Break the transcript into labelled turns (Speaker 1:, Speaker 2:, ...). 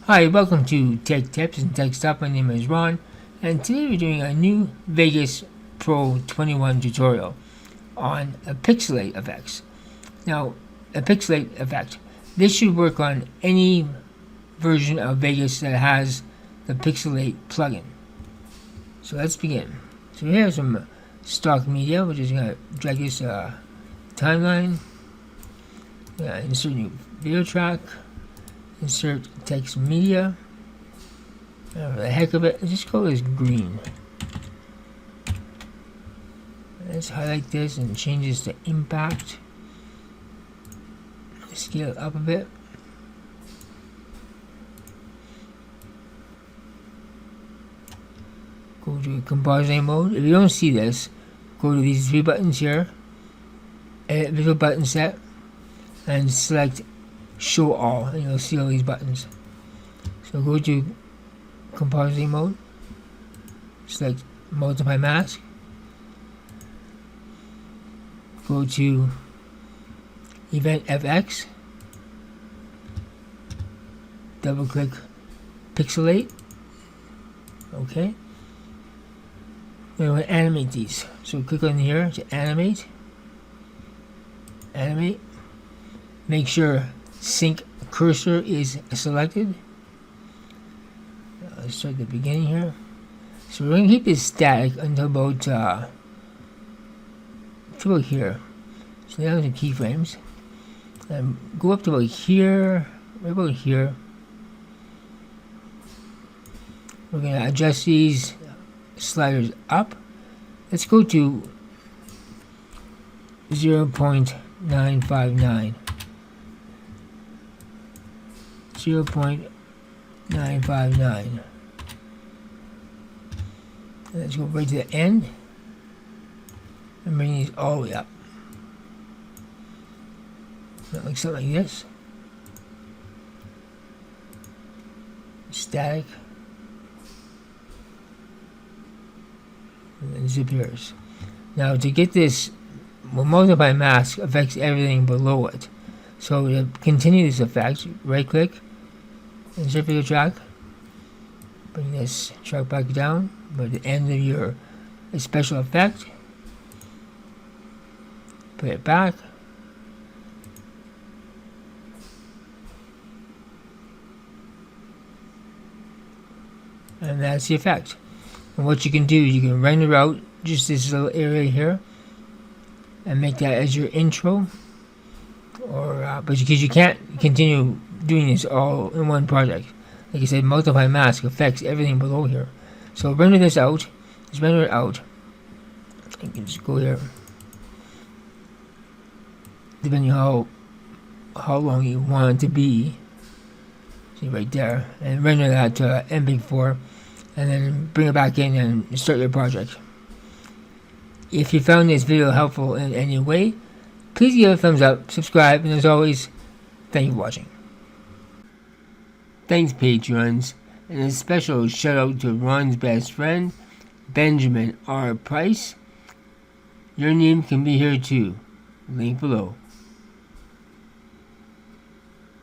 Speaker 1: Hi, welcome to Tech Tips and Tech Stuff. My name is Ron, and today we're doing a new Vegas Pro 21 tutorial on a Pixelate effects. Now, a Pixelate effect. This should work on any version of Vegas that has the Pixelate plugin. So let's begin. So here's some stock media. We're just going to drag this timeline. Insert new video track. Insert text media. For the heck of it, let's just call this green. Let's highlight this and change this to impact. Scale it up a bit. Go to compositing mode. If you don't see this, go to these three buttons here. Edit visual button set. And select show all, and you'll see all these buttons. So go to compositing mode, select multiply mask, go to event FX, double click pixelate. Okay, we want to animate these, so click on here to animate. Make sure sync cursor is selected. Let's start at the beginning here. So we're going to keep this static until about here. So now the keyframes. And go up to about here, right about here. We're going to adjust these sliders up. Let's go to 0.959. 0.959. Let's go right to the end and bring these all the way up. That looks something like this. Static. And then disappears. Now to get this, multiply mask affects everything below it. So to continue this effect, right click, insert video track, bring this track back down by the end of your special effect, put it back, and that's the effect. And what you can do, you can render out just this little area here and make that as your intro, or but because you can't continue doing this all in one project. Like I said, multiply mask affects everything below here. So render this out. Just render it out. You can just go here, depending on how long you want it to be. See right there, and render that to MPEG-4, and then bring it back in and start your project. If you found this video helpful in any way, please give it a thumbs up, subscribe, and as always, thank you for watching. Thanks, Patreons, and a special shout out to Ron's best friend, Benjamin R. Price. Your name can be here too. Link below.